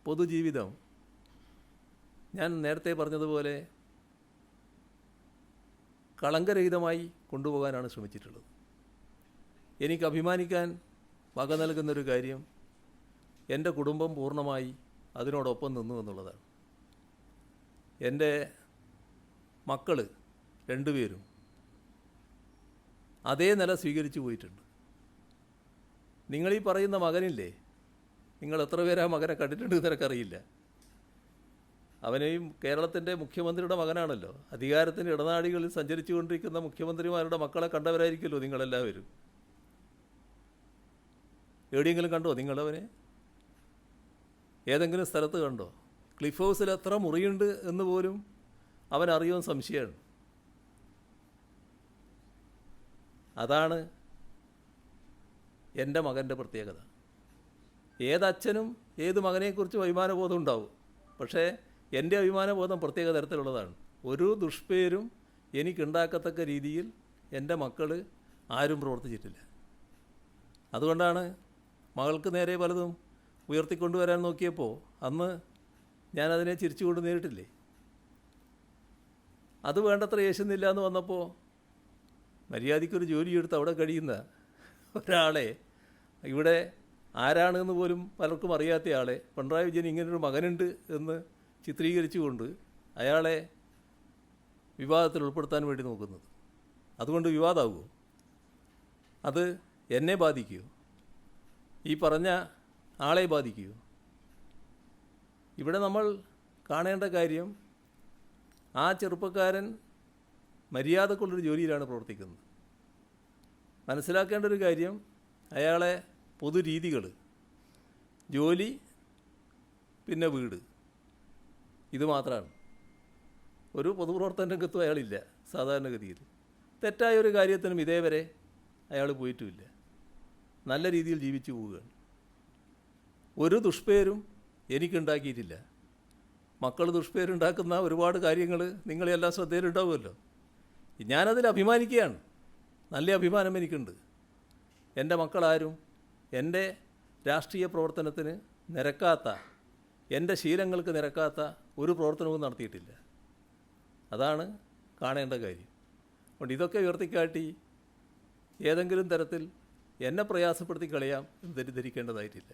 പൊതുജീവിതം ഞാൻ നേരത്തെ പറഞ്ഞതുപോലെ കളങ്കരഹിതമായി കൊണ്ടുപോകാനാണ് ശ്രമിച്ചിട്ടുള്ളത്. എനിക്ക് അഭിമാനിക്കാൻ വക നൽകുന്നൊരു കാര്യം എൻ്റെ കുടുംബം പൂർണ്ണമായി അതിനോടൊപ്പം നിന്നു എന്നുള്ളതാണ്. എൻ്റെ മക്കൾ രണ്ടുപേരും അതേ നില സ്വീകരിച്ചു പോയിട്ടുണ്ട്. നിങ്ങളീ പറയുന്ന മകനില്ലേ, നിങ്ങൾ എത്ര പേരാ മകനെ കണ്ടിട്ടുണ്ട് നിനക്കറിയില്ല. അവനെയും കേരളത്തിൻ്റെ മുഖ്യമന്ത്രിയുടെ മകനാണല്ലോ. അധികാരത്തിൻ്റെ ഇടനാഴികളിൽ സഞ്ചരിച്ചു കൊണ്ടിരിക്കുന്ന മുഖ്യമന്ത്രിമാരുടെ മക്കളെ കണ്ടവരായിരിക്കുമല്ലോ നിങ്ങളെല്ലാവരും. എവിടെയെങ്കിലും കണ്ടോ നിങ്ങളവനെ? ഏതെങ്കിലും സ്ഥലത്ത് കണ്ടോ? ക്ലിഫ് ഹൗസിൽ എത്ര മുറിയുണ്ട് എന്ന് പോലും അവൻ അറിയുമെന്ന് സംശയമാണ്. അതാണ് എൻ്റെ മകൻ്റെ പ്രത്യേകത. ഏതച്ഛനും ഏത് മകനെക്കുറിച്ചും അഭിമാനബോധം ഉണ്ടാവും. പക്ഷേ എൻ്റെ അഭിമാനബോധം പ്രത്യേക തരത്തിലുള്ളതാണ്. ഒരു ദുഷ്പേരും എനിക്കുണ്ടാക്കത്തക്ക രീതിയിൽ എൻ്റെ മക്കൾ ആരും പ്രവർത്തിച്ചിട്ടില്ല. അതുകൊണ്ടാണ് മകൾക്ക് നേരെ പലതും ഉയർത്തിക്കൊണ്ടുവരാൻ നോക്കിയപ്പോൾ അന്ന് ഞാനതിനെ ചിരിച്ചുകൊണ്ട് നേരിട്ടില്ലേ. അത് വേണ്ടത്ര യേശുന്നില്ല എന്ന് വന്നപ്പോൾ മര്യാദയ്ക്കൊരു ജോലിയെടുത്ത് അവിടെ കഴിയുന്ന ഒരാളെ, ഇവിടെ ആരാണെന്ന് പോലും പലർക്കും അറിയാത്ത ആളെ, പിണറായി വിജയൻ ഇങ്ങനൊരു മകനുണ്ട് എന്ന് ചിത്രീകരിച്ചുകൊണ്ട് അയാളെ വിവാദത്തിൽ ഉൾപ്പെടുത്താൻ വേണ്ടി നോക്കുന്നത്. അതുകൊണ്ട് വിവാദമാകുമോ? അത് എന്നെ ബാധിക്കുമോ? ഈ പറഞ്ഞ ആളെ ബാധിക്കുമോ? ഇവിടെ നമ്മൾ കാണേണ്ട കാര്യം, ആ ചെറുപ്പക്കാരൻ മര്യാദക്കുള്ളൊരു ജോലിയിലാണ് പ്രവർത്തിക്കുന്നത്. മനസ്സിലാക്കേണ്ട ഒരു കാര്യം, അയാളെ പൊതുരീതികൾ, ജോലി, പിന്നെ വീട്, ഇത് മാത്രമാണ്. ഒരു പൊതുപ്രവർത്തന രംഗത്തും അയാളില്ല സാധാരണഗതിയിൽ. തെറ്റായൊരു കാര്യത്തിനും ഇതേവരെ അയാൾ പോയിട്ടുമില്ല. നല്ല രീതിയിൽ ജീവിച്ചു പോവുകയാണ്. ഒരു ദുഷ്പേരും എനിക്കുണ്ടാക്കിയിട്ടില്ല. മക്കൾ ദുഷ്പേരുണ്ടാക്കുന്ന ഒരുപാട് കാര്യങ്ങൾ നിങ്ങളെല്ലാം ശ്രദ്ധയിലുണ്ടാവുമല്ലോ. ഞാനതിൽ അഭിമാനിക്കുകയാണ്. നല്ല അഭിമാനം എനിക്കുണ്ട്. എൻ്റെ മക്കളാരും എൻ്റെ രാഷ്ട്രീയ പ്രവർത്തനത്തിന് നിരക്കാത്ത, എൻ്റെ ശീലങ്ങൾക്ക് നിരക്കാത്ത ഒരു പ്രവർത്തനവും നടത്തിയിട്ടില്ല. അതാണ് കാണേണ്ട കാര്യം. അതുകൊണ്ട് ഇതൊക്കെ ഉയർത്തിക്കാട്ടി ഏതെങ്കിലും തരത്തിൽ എന്നെ പ്രയാസപ്പെടുത്തി കളയാം എന്ന് തെറ്റിദ്ധരിക്കേണ്ടതായിട്ടില്ല.